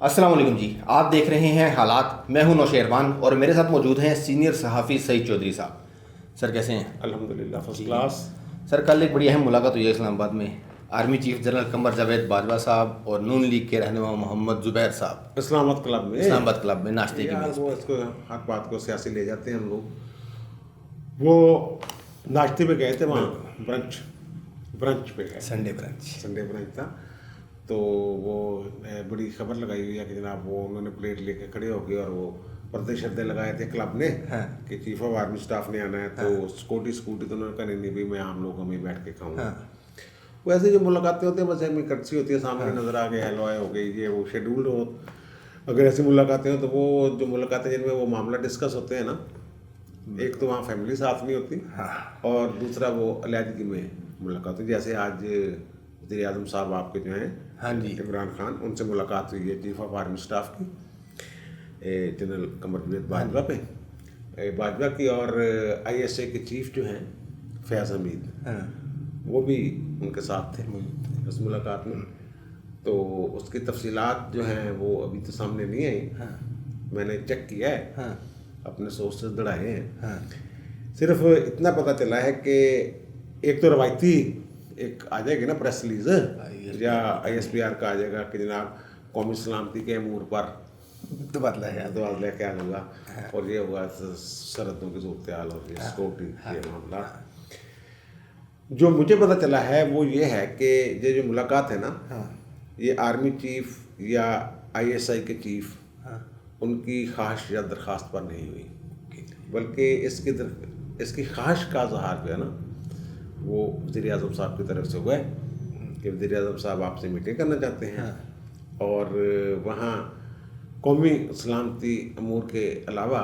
अस्सलाम वालेकुम जी। आप देख रहे हैं हालात। मैं हूं नौशेरवान और मेरे साथ मौजूद हैं सीनियर सहाफ़ी सईद चौधरी साहब। सर कैसे हैं? अल्हम्दुलिल्लाह फर्स्ट जी क्लास। सर, कल एक बड़ी अहम मुलाकात हुई है इस्लामाबाद में। Army chief general Qamar Javed Bajwa साहब और नून लीग के रहनुमा मोहम्मद ज़ुबैर साहब इस्लामाबाद क्लब में इस्लामाबाद क्लब में नाश्ते की यार मेज़ वो पे। इसको हर बात को सियासी ले जाते हैं हम लोग। वो नाश्ते पे गए थे वहाँ, बिल्कुल। ब्रंच ब्रंच पे गए थे। Sunday brunch. संडे ब्रंच था। तो वो बड़ी खबर लगाई हुई है कि जनाब वो उन्होंने प्लेट लेके खड़े हो गए और वो पर्दे शर्दे लगाए थे क्लब ने हाँ कि चीफ ऑफ आर्मी स्टाफ ने आना है। तो हाँ स्कूटी स्कूटी तो उन्होंने कहा नहीं भाई मैं आम लोगों में बैठ के खाऊंगा। हाँ वैसे जो मुलाकातें होती हैं बस एमी कर्सी होती है, सामने हाँ नजर आ गए, हेलो हाय हो गई, ये वो शेड्यूल्ड हो। अगर ऐसी मुलाकातें हो तो वो जो मुलाकातें जिनमें वो मामला डिस्कस होते हैं ना, एक तो वहाँ फैमिली साथ नहीं होती हाँ और दूसरा वो अलहदगी में मुलाकात हुई। जैसे आज वज़ीर आज़म साहब आपके जो हैं हाँ जी। इमरान खान, उनसे मुलाकात हुई है चीफ ऑफ आर्मी स्टाफ की, जनरल कमरजावेद बाजवा पे बाजवा की। और ISA के चीफ जो हैं फैज़ हमीद, हाँ वो भी उनके साथ थे उस मुलाकात में। तो उसकी तफसीलात जो हैं वो अभी तो सामने नहीं आई। हाँ मैंने चेक किया है, हाँ अपने सोर्सेज दड़ाए हैं। हाँ सिर्फ इतना पता चला है कि एक तो रवायती एक आ जाएगी ना प्रेस रिलीज या ISPR का आ जाएगा कि जनाब कौमी सलामती के अमूर पर तो बदला है। तबादला क्या होगा और ये होगा सरहदों की सूरत हाल और ये सिक्योरिटी ये मामला। जो मुझे पता चला है वो ये है कि ये जो मुलाकात है ना, हाँ ये आर्मी चीफ या ISI के चीफ हाँ उनकी ख्वाहिश या दरख्वास्त पर नहीं हुई, बल्कि इसकी ख्वाहिश का इजहार जो है ना वो वज़ीर आज़म साहब की तरफ से हुआ है कि वज़ीर आज़म साहब आपसे मीटिंग करना चाहते हैं। और वहाँ कौमी सलामती अमूर के अलावा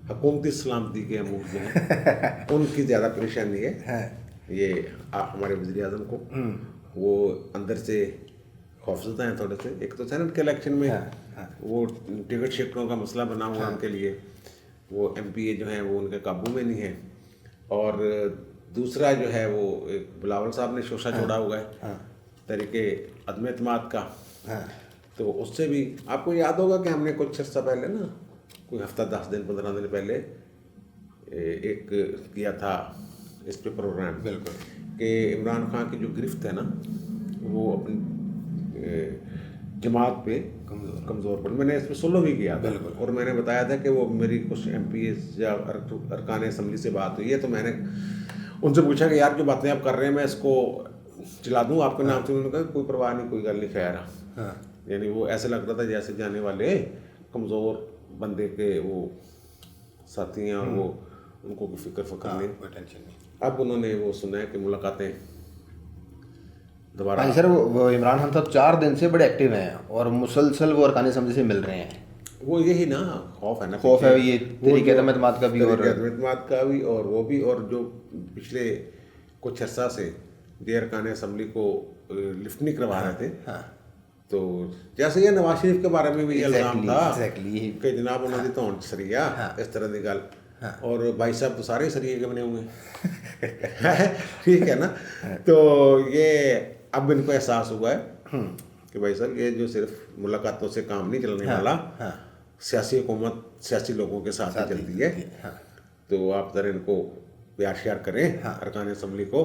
हुकूमती सलामती के अमूर जो हैं उनकी ज़्यादा परेशानी है। हाँ ये हमारे वज़ीर आज़म को वो अंदर से खौफजदा हैं थोड़े से। एक तो सेनेट के इलेक्शन में वो टिकट शिफ्टों का मसला बना हुआ है उनके लिए, वो MPA जो हैं वो उनके काबू में नहीं है। और दूसरा जो है वो एक बिलावल साहब ने शोशा छोड़ा हुआ है तरीके अदम एतमाद का। तो उससे भी आपको याद होगा कि हमने कुछ अर्सा पहले ना, कोई हफ्ता 10 दिन 15 दिन पहले एक किया था इस पे प्रोग्राम, बिल्कुल कि इमरान खान की जो गिरफ्त है ना वो अपनी जमात पे कमज़ोर पड़। मैंने इस पर सोलो भी किया था और मैंने बताया था कि वो मेरी कुछ MPs या अरकान असम्बली से बात हुई है, तो मैंने उनसे पूछा कि यार जो बातें आप कर रहे हैं मैं इसको चला दूँ आपके नाम से। उन्होंने कहा कोई परवाह नहीं, कोई गल नहीं, खैर। यानी वो ऐसे लग रहा था जैसे जाने वाले कमज़ोर बंदे के वो साथी हैं और वो उनको कोई फिक्र नहीं, कोई टेंशन नहीं। अब उन्होंने वो सुना है कि मुलाकातें दोबारा। हाँ सर, वो इमरान खान साहब 4 दिन से बड़े एक्टिव हैं और मुसलसल वो अरकान असम्बली से मिल रहे हैं। वो यही ना खौफ है ना, खौफ है ये तरीके अदम-ए-एतमाद का भी और अदम-ए-एतमाद का भी और वो भी। और जो पिछले कुछ अर्सा से ये अरकान असम्बली को लिफ्ट नहीं करवा रहे थे। तो जैसे ये नवाज शरीफ के बारे में भी इल्ज़ाम था कि जनाब उन्होंने तो सरिया इस तरह की गल। और भाई साहब तो सारे सरिये के बने हुए ठीक है ना। तो ये अब इनको एहसास हुआ है कि भाई साहब ये जो सिर्फ मुलाकातों से काम नहीं चलने वाला, सियासी हुकूमत सियासी लोगों के साथ ही चलती है। तो आप ज़रा इनको प्यार श्यार करें अरकान असम्बली को।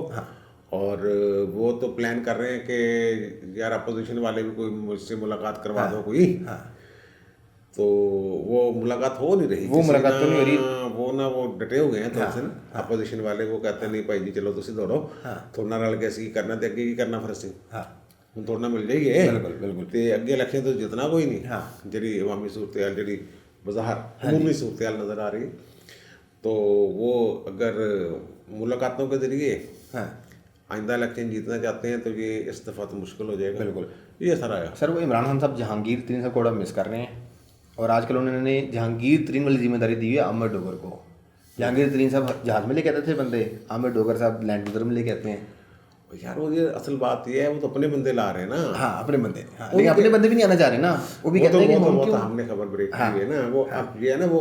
और वो तो प्लान कर रहे हैं कि यार अपोजिशन वाले भी कोई मुझसे मुलाकात करवा दो कोई। तो वो मुलाकात हो नहीं रही, वो मुलाकात तो नहीं हो रही। वो डटे हुए हैं थोड़े से ना अपोजिशन वाले। वो कहते हैं नहीं भाई जी चलो तुम दौड़ो, थोड़ा रल के असी करना तो अगे की करना फिर असी हम थोड़ा मिल जाइए। बिल्कुल बिल्कुल। तो अगे इलेक्शन तो जितना कोई नहीं जी अवामी सूरत हाल जी बाहर अमूमी सूरत हाल नज़र आ रही। तो वो अगर मुलाकातों के जरिए आइंदा इलेक्शन जीतना चाहते हैं तो ये इस दफ़ा तो मुश्किल हो जाएगा। बिल्कुल। ये असर आया सर वो इमरान खान साहब जहांगीर तरीन साहब को बड़ा मिस कर रहे हैं और आजकल उन्होंने जहांगीर तरीन वाली जिम्मेदारी दी है आमिर डोगर को। जहांगीर तरीन साहब जहाज़ में लेके आते थे बंदे, आमिर डोगर साहब लैंड क्रूज़र में लेके आते हैं। यार वो ये असल बात ये है, वो तो अपने बंदे ला रहे हैं ना। हाँ अपने बंदे, हाँ लेकिन अपने बंदे भी नहीं आना चाह रहे ना। वो भी कहते हैं कि हम क्यों। हमने खबर ब्रेक की है ना वो। अब ये है ना वो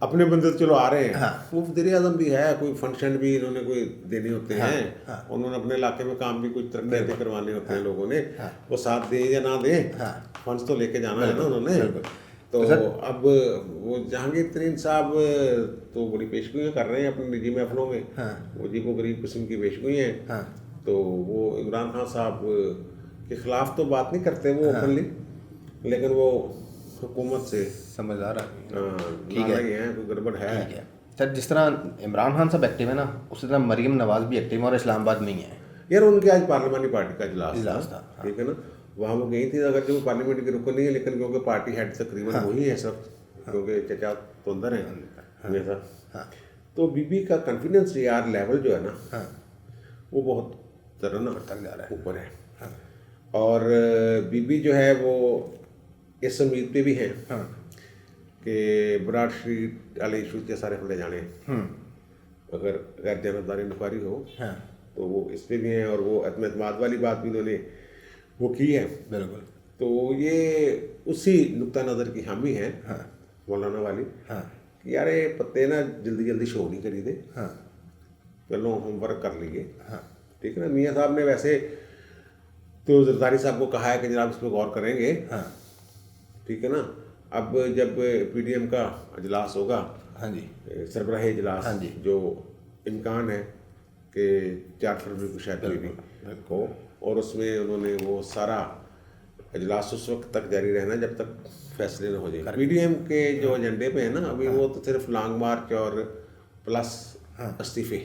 अपने बंदे तो चलो आ रहे हैं, वो वज़ीर आज़म भी है, कोई फंक्शन भी इन्होंने कोई देने होते हैं, उन्होंने अपने इलाके में काम भी कुछ तरक्की करवाने होते हैं लोगों ने, वो साथ दे या ना दे, फंड्स तो लेके जाना है ना उन्होंने। तो अब वो जहांगीर तरीन साहब तो बड़ी पेशगोइयाँ कर रहे हैं अपने निजी महफिलों में, वो जी को गरीब किस्म की पेशगोई हैं। तो वो इमरान खान साहब के खिलाफ तो बात नहीं करते वो ओपनली, लेकिन वो हुकूमत से समझदार आदमी। ठीक है, कोई गड़बड़ है। ठीक है सर, जिस तरह इमरान खान साहब एक्टिव है ना, उसी तरह मरीम नवाज भी एक्टिव है और इस्लामाबाद में ही है यार। उनके आज पार्लियामानी पार्टी का इजलास था, हाँ। ठीक है ना, वहाँ वो गई थी, अगर जो पार्लियामेंट के रुकन नहीं है, लेकिन क्योंकि पार्टी हेड तकरीबन वही है सब, क्योंकि चचा तो अंदर है हमेशा। तो बीबी का कॉन्फिडेंस यार लेवल जो है ना, वो बहुत ऊपर है। और बीबी जो है वो इस उम्मीद पे भी है कि विराट स्ट्रीट वाले इशू के सारे खुले जाने, अगर गैर जानबदारी इंक्वायरी हो तो वो इस पे भी हैं, और वो एतमाद वाली बात भी उन्होंने वो की है। बिल्कुल। तो ये उसी नुक्ता नज़र की हामी है मौलाना वाली, कि यार ये पत्ते ना जल्दी जल्दी शो नहीं करी दे, पहले होमवर्क कर लीजिए, ठीक है ना। मियाँ साहब ने वैसे तो जरदारी साहब को कहा है कि जनाब इस पर गौर करेंगे, ठीक है ना। अब जब पीडीएम का इजलास होगा, हाँ जी, सरबराही इजलास, हाँ जी, जो इम्कान है कि 4 फरवरी को शायद कोई भी हो, और उसमें उन्होंने वो सारा इजलास उस वक्त तक जारी रहना जब तक फैसले न हो जाए। पीडीएम के जो एजेंडे पे है ना अभी, वो तो सिर्फ लॉन्ग मार्च और प्लस इस्तीफे,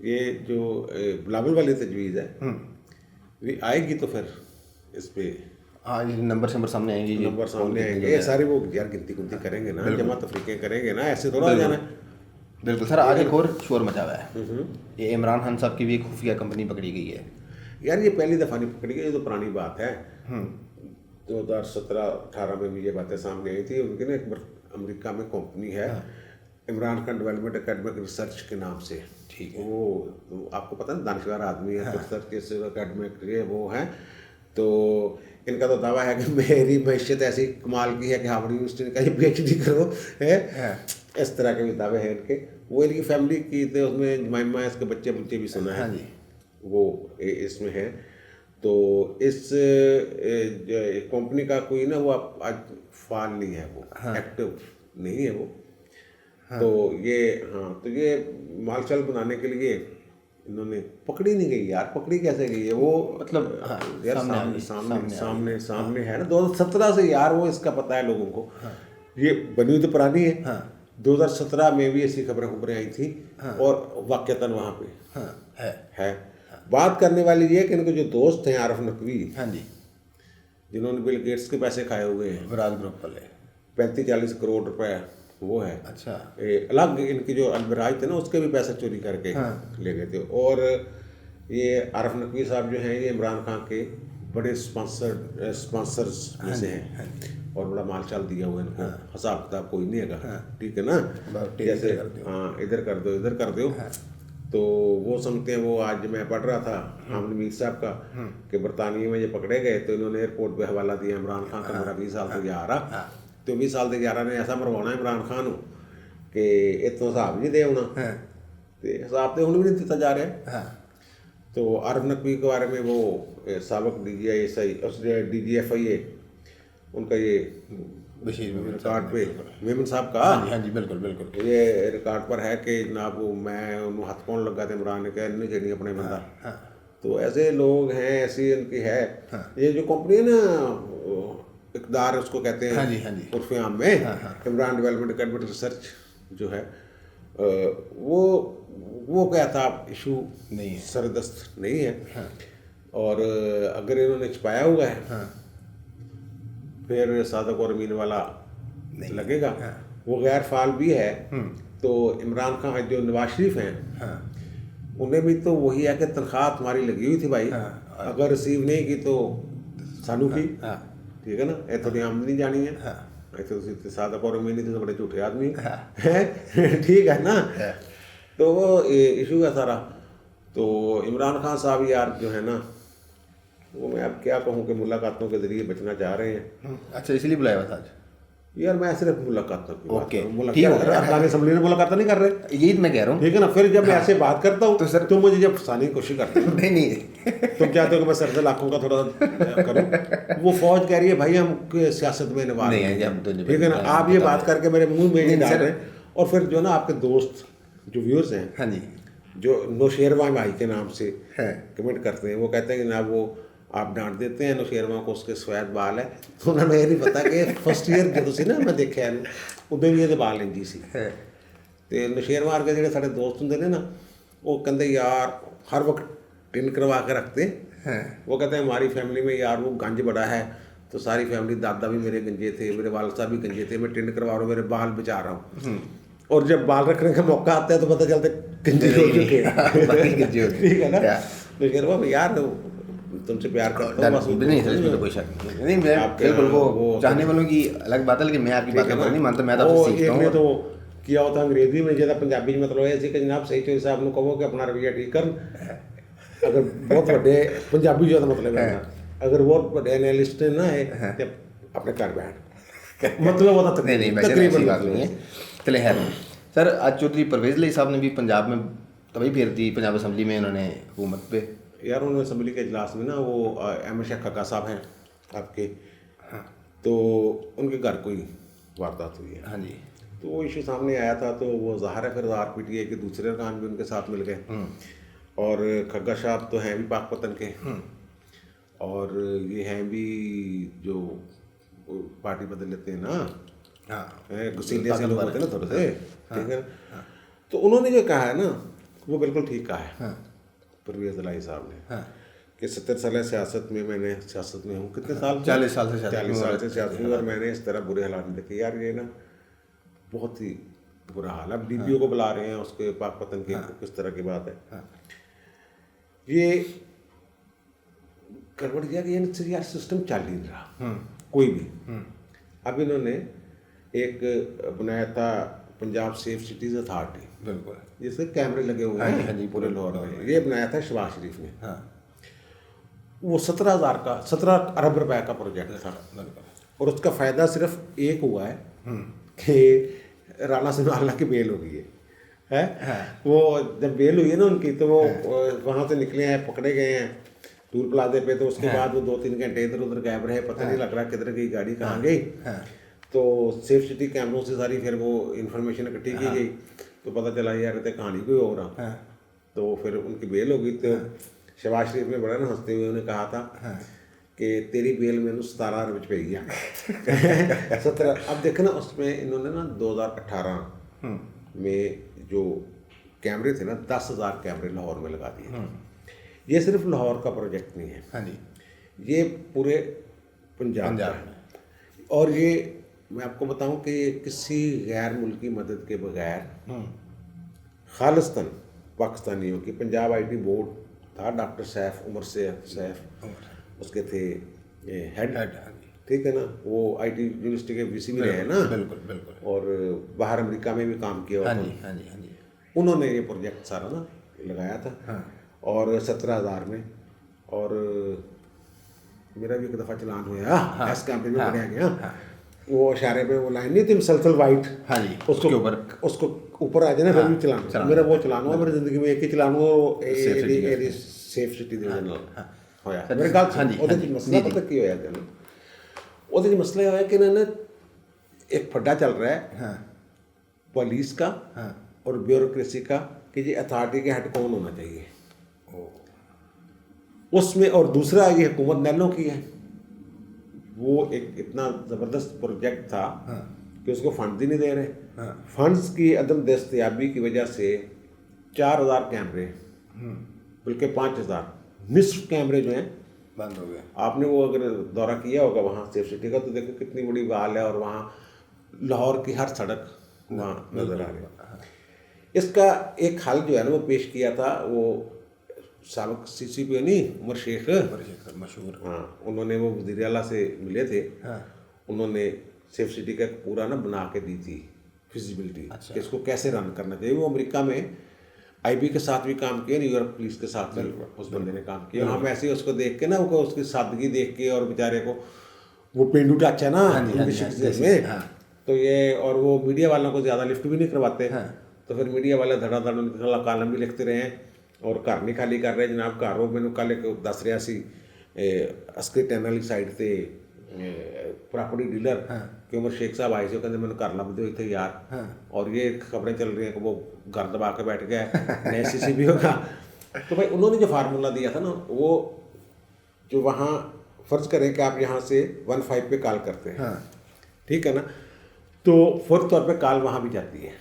ये जो बिलावल वाली तजवीज़ है ये आएगी तो फिर इस पे नंबर सामने आएंगे, नंबर सामने आएंगे, ये सारे वो यार गिनती करेंगे ना, जमा तफरीकें करेंगे ना, ऐसे थोड़ा हो जाना। बिल्कुल सर। आज एक और शोर मचा हुआ है, ये इमरान खान साहब की भी एक खुफिया कंपनी पकड़ी गई है। यार ये पहली दफ़ा नहीं पकड़ी गई, ये तो पुरानी बात है। 2017-18 में भी ये बातें सामने आई थी। उनकी ना एक अमेरिका में कंपनी है, Imran Khan development academic research के नाम से, ठीक है। वो तो आपको पता है दानिशवर आदमी है, रिसर्च एकेडमिक ये वो है। तो इनका तो दावा है कि मेरी मैशियत ऐसी कमाल की है कि हार्वर्ड यूनिवर्सिटी का PhD करो है, इस तरह के भी दावे हैं इनके। वो इनकी फैमिली की तो उसमें जमाइमा इसके बच्चे भी सुना है, वो इसमें है। तो इस कंपनी का कोई ना वो आज फाल नहीं है, वो एक्टिव नहीं है वो। तो ये तो ये मालचाल बनाने के लिए इन्होंने पकड़ी नहीं गई यार, पकड़ी कैसे गई है वो, मतलब यार सामने है ना 2017 से यार, वो इसका पता है लोगों को। ये बनी तो पुरानी है, 2017 में भी ऐसी खबरें आई थी, और वाक़तन वहाँ पे है। बात करने वाली ये कि इनके जो दोस्त हैं आरिफ नकवी, जिन्होंने बिल गेट्स के पैसे खाए हुए हैं, विराज ग्रुप वाले, 35-40 करोड़ रुपए वो है। अच्छा। अलग इनके जो अलबराज थे ना, उसके भी पैसे चोरी करके ले गए थे। और ये आरिफ नकवी साहब जो हैं, ये इमरान खान के बड़े स्पॉन्सर्स में से हैं, और बड़ा माल चाल दिया हुआ इनको, हिसाब किताब कोई नहीं है, ठीक है ना। जैसे इधर कर दो। तो वो समझते हैं, वो आज मैं पढ़ रहा था हामिद मीर साहब का, कि बरतानिया में ये पकड़े गए तो इन्होंने एयरपोर्ट पे हवाला दिया इमरान खान का, मेरा 20 साल तक जा रहा, तो 20 साल तक जा रहा ने ऐसा मरवाना इमरान खान कि इतों हिसाब नहीं दे होना, तो हिसाब तो हूँ भी नहीं दिता जा रहा। तो आरिफ नकवी के बारे में वो साबिक DGFIA उनका ये रिकॉर्ड पे मेमन साहब का, हाँ जी बिल्कुल, ये रिकॉर्ड पर है कि जनाब मैं उन्होंने हथ कौन लगा थे इमरान ने, कहा नहीं चाहिए अपने बंदा। तो ऐसे लोग हैं, ऐसी इनकी है। ये जो कंपनी है ना इकदार उसको कहते हैं उर्फ़े आम में, इमरान डेवलपमेंट एकेडमिक रिसर्च जो है, वो क्या था, इशू नहीं है, सरदस्त नहीं है। और अगर इन्होंने छुपाया हुआ है फिर सादक और अमीन वाला लगेगा। वो गैर फाल भी है, तो इमरान खान जो नवाज शरीफ हैं, उन्हें भी तो वही है कि तनख्वाह तुम्हारी लगी हुई थी भाई, अगर रिसीव नहीं की तो सानू की, ठीक है ना, ये थोड़ी आमदनी जानी है। तो सादक और अमीन तो बड़े झूठे आदमी हैं, ठीक है ना। तो वो इशू है सारा। तो इमरान खान साहब यार जो है ना, वो मैं अब क्या कहूँ कि मुलाकातों के ज़रिए बचना चाह रहे हैं। अच्छा, इसलिए बुलाया था आज? यार मैं सिर्फ मुलाकात की बात ओके, कर रहा हूँ, ठीक हो मुलाकात गया। अफगानी असम्बली में मुलाकात नहीं कर रहे, यही तो मैं कह रहा हूँ। ठीक है ना। फिर जब मैं ऐसे बात करता हूँ तो सर- तो मुझे जब फंसाने की कोशिश करते हो, नहीं नहीं तुम चाहते हो कि मैं सरद लाखों का थोड़ा करूं। वो फौज कह रही है भाई हम सियासत में इन्वॉल्व नहीं है, नहीं हम तो हैं, नहीं ठीक है ना। बनते, आप ये पता बात है। करके मेरे मुंह में नहीं नहीं, डाल सर। रहे हैं। और फिर जो ना आपके दोस्त जो व्यूअर्स हैं, हाँ जी, जो नौशेरवा भाई के नाम से है। कमेंट करते हैं, वो कहते हैं कि ना वो आप डांट देते हैं नौशेरवा को, उसके सफेद बाल है। तो उन्होंने ये नहीं पता कि फर्स्ट ईयर जो सी ना मैं देखा है उदों भी ये बाल इंजी सी। है। ਤੇ ਨਸ਼ੇਰਵਾਰ ਦੇ ਜਿਹੜੇ ਸਾਡੇ ਦੋਸਤ ਹੁੰਦੇ ਨੇ ना, वो कहते यार हर वक्त टिन करवा के रखते हैं। वो कहते हैं हमारी फैमिली में यार वो गंज बड़ा है, तो सारी फैमिली, दादा भी मेरे गंजे थे, मेरे वाल साहब भी गंजे थे, मैं टिन करवा रहा हूँ, मेरे बाल बचा रहा हूँ। और जब बाल रखने का मौका आता है तो पता चलता है गंजे हो चुके बाकी गंजे हो हैं, गए। ठीक है ना। क्या? नशेरवा यार तुमसे प्यार करता हूँ, बस नहीं सर, इसमें तो कोई शक नहीं। नहीं, मैं आपके बिल्कुल वो वो चाहने वालों की अलग बात है, लेकिन मैं आपकी बात पर नहीं मानता, मैं तो ਉਹ आपसे सीखता ਇੱਕ ਨੇ हूँ। तो किया होता अंग्रेजी में, ਜਿਹਦਾ ਪੰਜਾਬੀ 'ਚ ਮਤਲਬ ਇਹ ਸੀ ਕਿ ਜਨਾਬ ਸਹੀ ਚੋਰੀ ਸਾਹਿਬ ਨੂੰ ਕਹੋ ਕਿ ਆਪਣਾ ਰਵਈਆ ਠੀਕ ਕਰਨ। ਅਗਰ ਬਹੁਤ ਵੱਡੇ ਪੰਜਾਬੀ ਜਿਹਦਾ ਮਤਲਬ ਹੈ ਅਗਰ ਬਹੁਤ ਵੱਡੇ ਐਨਾਲਿਸਟ ਨਾ ਹੈ ਤੇ ਆਪਣੇ ਘਰ ਬੈਠ मतलब ਉਹਦਾ नहीं नहीं भाई, ऐसी बात नहीं है। चले खैर सर, आज चौधरी परवेज अली साहब ने भी पंजाब में तभी फेर दी, पंजाब असम्बली में उन्होंने हुकूमत पे। यार उन्होंने असम्बली के इजलास में ना वो अहमद शाह खक्का साहब हैं आपके, तो उनके घर कोई वारदात हुई है। हाँ जी, तो वो इशू सामने आया था, तो वो ज़ाहिर है फिर RPTA के दूसरे अरकान भी उनके साथ मिल गए। और खग्गा साहब तो हैं भी पाकपतन के, और ये हैं भी जो पार्टी बदल लेते हैं ना, हाँ गुस्सीले से लोग होते हैं ना थोड़े से, ठीक है ना। तो उन्होंने जो कहा है ना वो बिल्कुल ठीक कहा है परवेज़ इलाही साहब ने, कि 70 साल सियासत में, मैंने सियासत में हूँ कितने साल, 40 साल से सियासत में 40 हूँ। साल से सियासत में, और मैंने इस तरह बुरे हालात में देखे। यार ये ना बहुत ही बुरा हाल है। अब DPO को बुला रहे हैं उसके पाकपतन के, किस तरह की बात है ये। गड़बड़ यार, ये यार सिस्टम चल नहीं रहा कोई भी। अब इन्होंने एक बनाया था पंजाब सेफ सिटीज अथॉरिटी, बिल्कुल, जिसके कैमरे लगे हुए हाँ जी, हैं हाँ जी, पूरे लाहौर में। ये बनाया था शहबाज शरीफ ने। हाँ वो 17,000 का 17 अरब रुपए का प्रोजेक्ट था, और उसका फ़ायदा सिर्फ एक हुआ है कि राणा सिंह की बेल हो गई है। वो जब बेल हुई है ना उनकी, तो वो वहाँ से निकले हैं, पकड़े गए हैं टूल प्लाजे पे। तो उसके बाद वो 2-3 घंटे इधर उधर गायब रहे, पता नहीं लग रहा किधर गई गाड़ी, कहाँ गई। तो सेफ सिटी कैमरों से सारी फिर वो इंफॉर्मेशन इकट्ठी की गई, तो पता चला यार तो कहानी कोई हो रहा। तो फिर उनकी बेल हो गई। तो शहबाज शरीफ ने बड़ा ना हंसते हुए उन्हें कहा था कि तेरी बेल मैंने 17 अरब पे गया 17। अब देखो ना, उसमें इन्होंने ना 2018 में जो कैमरे थे ना, 10,000 कैमरे लाहौर में लगा दिए। ये सिर्फ लाहौर का प्रोजेक्ट नहीं है, हाँ जी, ये पूरे पंजाब का है। और ये मैं आपको बताऊं कि ये किसी गैर मुल्की मदद के बगैर खालिस्तान पाकिस्तानियों की, पंजाब IT बोर्ड था, डॉक्टर सैफ, उमर सैफ उसके थे हेड, ठीक है ना। वो IT यूनिवर्सिटी के VC भी रहे हैं ना, बिल्कुल बिल्कुल, और बाहर अमेरिका में भी काम किया हुआ हाँ था। जी, हाँ जी, हाँ जी। उन्होंने ये प्रोजेक्ट सारा ना लगाया था, और 17,000 में। और मेरा भी एक दफ़ा चलान हुआ, एस कैंपेन में बनाया गया। वो इशारे पे वो लाइन नहीं थी, मुसलसल वाइट, हाँ जी, उसको उसको ऊपर आ जाए ना, फिर भी चलान। मेरा वो चलान हुआ, मेरी ज़िंदगी में एक ही चलान हुआ, सेफ सिटी ਦੇ ਨਾਲ ਹੋਇਆ। ਮੇਰੇ ਗੱਲ ਉਹਦੇ 'ਚ ਮਸਲਾ ਪਤਾ ਕੀ ਹੋਇਆ ਤੈਨੂੰ? ਉਹਦੇ 'ਚ ਮਸਲਾ ਇਹ ਹੋਇਆ कि ना एक फड्डा चल रहा है पुलिस का और ब्यूरोक्रेसी का कि ये अथॉरिटी के हेड कौन होना चाहिए उसमें। और दूसरा ये हुकूमत नैलों की है। वो एक इतना ज़बरदस्त प्रोजेक्ट था कि उसको फंड ही नहीं दे रहे। फंड्स की अदम दस्तयाबी की वजह से 4,000 कैमरे, बल्कि 5,000 निस्फ कैमरे जो हैं बंद हो गए। आपने वो अगर दौरा किया होगा वहाँ सेफ सिटी का, तो देखो कितनी बड़ी वाल है, और वहाँ लाहौर की हर सड़क वहाँ नज़र आ रही है। इसका एक हल जो है ना वो पेश किया था वो साबिक CCP नहीं, उमर शेख मशहूर, हाँ, उन्होंने वो वज़ीर आला से मिले थे। उन्होंने सेफ सिटी का पूरा ना बना के दी थी फिजिबिलिटी, कि इसको कैसे रन करना चाहिए। वो अमेरिका में IB के साथ भी काम किया, न्यूयॉर्क पुलिस के साथ भी उस बंदे ने काम किया। हम ऐसे ही उसको देख के ना, उसकी सादगी देख के, और बेचारे को वो पेंडू टच है ना उनकी शख्सियत में, तो ये, और वो मीडिया वालों को ज़्यादा लिफ्ट भी नहीं करवाते। तो फिर मीडिया वाले धड़ाधड़ उनके कालम भी लिखते रहे हैं और घर नहीं खाली कर रहे जनाब। घर वो मैंने कल एक दस रहा सी अस्करी टनल वाली साइड से प्रॉपर्टी डीलर कि उमर शेख साहब आए थे, कहते मैंने घर लभ दो इतने यार, और ये खबरें चल रही हैं कि वो घर दबा के बैठ गया नया CCB होगा। तो भाई उन्होंने जो फार्मूला दिया था ना, वो जो वहाँ फर्ज करें कि आप यहाँ से 15 पे कॉल करते हैं, ठीक है ना, तो फौरी तौर पे कॉल वहाँ भी जाती है,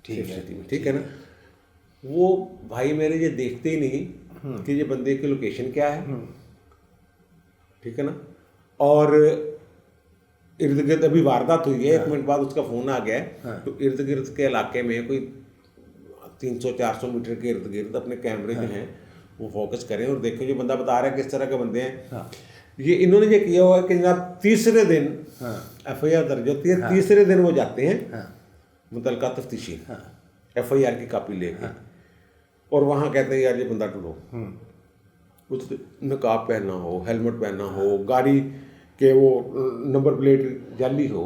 ठीक है ना। वो भाई मेरे ये देखते ही नहीं कि ये बंदे की लोकेशन क्या है, ठीक है ना, और इर्द गिर्द अभी वारदात हुई है, 1 मिनट बाद उसका फोन आ गया है, तो इर्द गिर्द के इलाके में कोई 300-400 मीटर के इर्द गिर्द अपने कैमरे जो हैं वो फोकस करें और देखें जो बंदा बता रहा है किस तरह के बंदे हैं। ये इन्होंने ये किया हुआ है कि जनाब तीसरे दिन FIR दर्ज होती है, तीसरे दिन वो जाते हैं मुतलका तफ्तीशी FIR की कॉपी लेके, और वहाँ कहते हैं यार ये बंदा ढूंढो, कुछ नकाब पहनना हो, हेलमेट पहनना हो, गाड़ी के वो नंबर प्लेट जाली हो,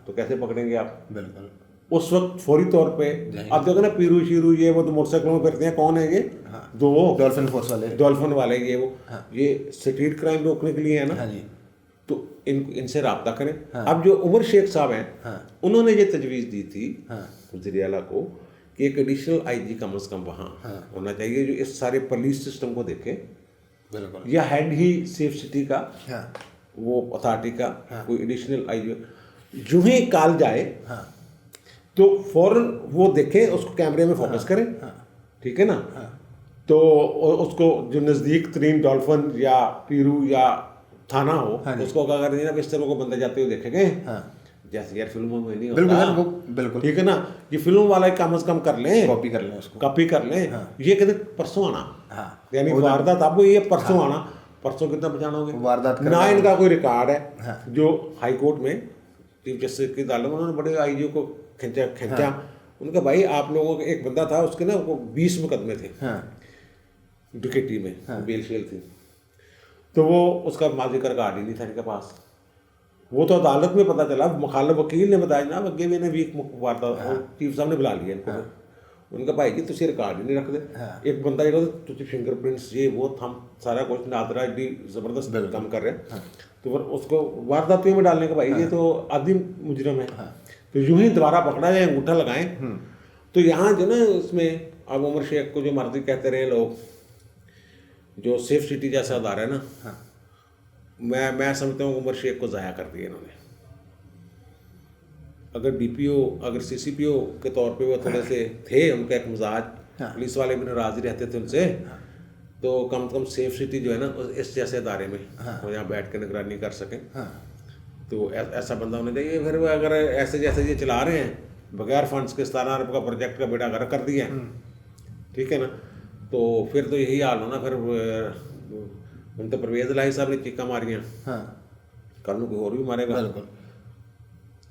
तो कैसे पकड़ेंगे आप। बिल्कुल उस वक्त फौरी तौर पे आप देखो ना पीरू शीरू ये वो तो मोटरसाइकिलों में फिरते हैं, कौन है ये, दो डॉल्फिन फोर्स वाले, डॉल्फिन वाले ये वो ये स्ट्रीट क्राइम रोकने के लिए है ना। जी। तो इनसे रब्ता करें। अब जो उमर शेख साहब हैं उन्होंने ये तजवीज़ दी थी वज़ीर आला को कि एक एडिशनल IG कम से कम वहाँ होना चाहिए जो इस सारे पुलिस सिस्टम को देखे, बिल्कुल, या हेड ही सेफ सिटी का वो अथॉरिटी का कोई एडिशनल IG, जो ही कॉल जाए तो फौरन वो देखें, उसको कैमरे में फोकस करें, ठीक है ना। तो उसको जो नज़दीक तरीन डॉल्फिन या पीरू या थाना हो उसको अगर नहीं ना इस तरह को बंदे जाते हुए देखे गए, जैसे यार फिल्मों में नहीं होता, बिल्कुल, ठीक है ना। ये फिल्म वाला कम से कम कर लें, कॉपी कर लें उसको, कॉपी कर लें। ये कहते परसों आना, यानी वारदात अब ये परसों आना, परसों कितना बचाना वारदात ना। इनका कोई रिकॉर्ड है जो हाई कोर्ट में चीफ जस्टिस की अदालत में उन्होंने बड़े IG को खींचा। उनका भाई आप लोगों का एक बंदा था उसके ना वो 20 मुकदमे थे डकैती में, बेल शेल थी, तो वो उसका माजी का रिकॉर्ड ही नहीं था इनके पास। वो तो अदालत में पता चला, मुखालिफ वकील ने बताया ना अगे भी इन्हें वीक वारदात, चीफ साहब ने बुला लिया इनको। उनका भाई जी तुम रिकॉर्ड ही नहीं रखते, एक बंदा जो फिंगरप्रिंट्स ये वो थम सारा कुछ नादरा एडी जबरदस्त काम कर रहे हैं, तो फिर उसको वारदातियों में डालने का भाई ये तो आदि मुजरम है। तो यूं ही दोबारा पकड़ा जाए, अंगूठा लगाएं। तो यहाँ जो ना इसमें अब उमर शेख को जो मर्जी कहते रहे लोग, जो सेफ सिटी जैसा अदारा है ना, मैं समझता हूँ उमर शेख को ज़ाया कर दिया इन्होंने। अगर DPO अगर CCPO के तौर पे वो थोड़े से थे, उनका एक मिजाज, पुलिस वाले भी नाराज रहते थे उनसे, तो कम से कम सेफ सिटी जो है ना इस जैसे अदारे में वो यहाँ बैठ के निगरानी कर सकें, तो ऐसा बंदा होना चाहिए। फिर वो अगर ऐसे जैसे ये चला रहे हैं बगैर फंड्स के 17 अरब का प्रोजेक्ट का बेड़ा गर्क कर दिया है, ठीक है ना, तो फिर तो यही हाल होना। फिर उन तो परवेज इलाही साहब ने चीखा मारियाँ, कल को और भी मारेगा। बिल्कुल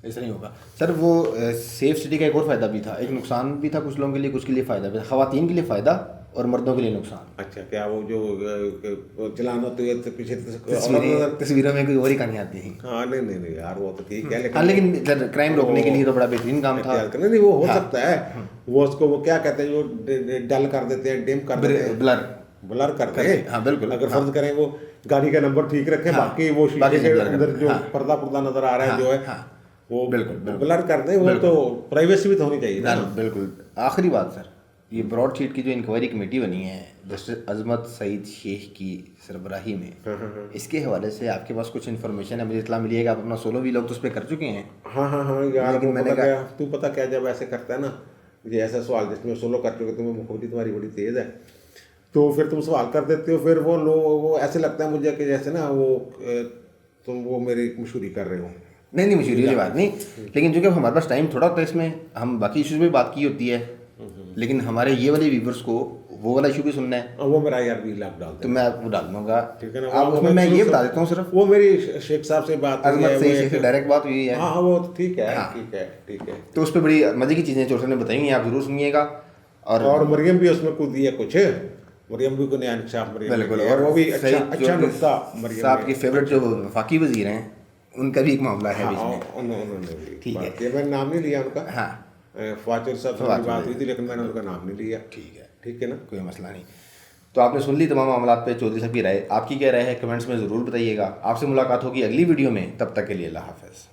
ऐसा नहीं होगा सर। वो सेफ सिटी का एक और फ़ायदा भी था, एक नुकसान भी था कुछ लोगों के लिए, कुछ के लिए फ़ायदा भी था। ख़वातीन के लिए फ़ायदा और मर्दों के लिए नुकसान। अच्छा, क्या वो जो चलाना तो ये पीछे तस्वीरों में कोई और ही कहानी आती है। हाँ नहीं यार वो तो ठीक है, लेकिन क्राइम रोकने के लिए तो बड़ा बेहतरीन काम था। नहीं वो हो सकता है, वो उसको वो क्या कहते हैं जो डल कर देते हैं, डिम कर देते हैं, ब्लर करते हैं। हाँ बिल्कुल, अगर फर्ज करें वो गाड़ी का नंबर ठीक रखें, बाकी वो शीशे के अंदर जो पर्दा नजर आ रहा है जो है वो बिल्कुल ब्लर कर दें। वो तो प्राइवेसी भी तो होनी चाहिए ना। बिल्कुल। आखिरी बात सर, ये ब्रॉडशीट की जो इंक्वायरी कमेटी बनी है जस्टिस अजमत सईद शेख की सरबराही में, इसके हवाले से आपके पास कुछ इन्फॉर्मेशन है? मुझे इतला मिली है कि आप अपना सोलो व्लॉग तो उस पर कर चुके हैं। हाँ यार, लेकिन मैंने कहा तू पता क्या, जब ऐसे करता है ना ये ऐसा सवाल जिसमें सोलो कर चुके, तुम्हें मुखबिरी तुम्हारी बड़ी तेज़ है, तो फिर तुम सवाल कर देते हो, फिर वो लोग वो ऐसे लगता है मुझे कि जैसे ना वो तुम वो मेरी मशहूरी कर रहे हो। नहीं मशहूरी वाली बात नहीं, लेकिन जो कि हमारे पास टाइम थोड़ा होता है, इसमें हम बाकी इशूज़ में बात की होती है, लेकिन हमारे ये वाले व्यूवर्स को वो वाला इशू भी सुनना है। वो मेरा यार 20 लाख डाल तो मैं आपको डाल दूंगा, ठीक है ना। आप उसमें मैं ये बता देता हूँ सिर्फ, वो मेरी शेख साहब से बात अजमत सईद से डायरेक्ट बात हुई है। हाँ वो ठीक है। तो उस पर बड़ी मजे की चीज़ें चोर ने बताई, आप जरूर सुनिएगा। और मरियम भी उसमें कूदी है कुछ, मरियम भी को नया इंसाफ, मरियम बिल्कुल, और वो भी अच्छा नुक्ता। मरियम साहब की फेवरेट जो वफाकी वजीर हैं उनका भी एक मामला है बीच में। उन्होंने भी ठीक है। बात किया, मैंने नाम नहीं लिया उनका। हाँ, फवाद साहब से मेरी बात हुई थी, लेकिन मैंने उनका नाम नहीं लिया। ठीक है ना, कोई मसला नहीं। तो आपने सुन ली तमाम मामला पे चौधरी साहब की राय। आपकी क्या राय है कमेंट्स में ज़रूर बताइएगा। आपसे मुलाकात होगी अगली वीडियो में, तब तक के लिए अल्लाह हाफ़िज़।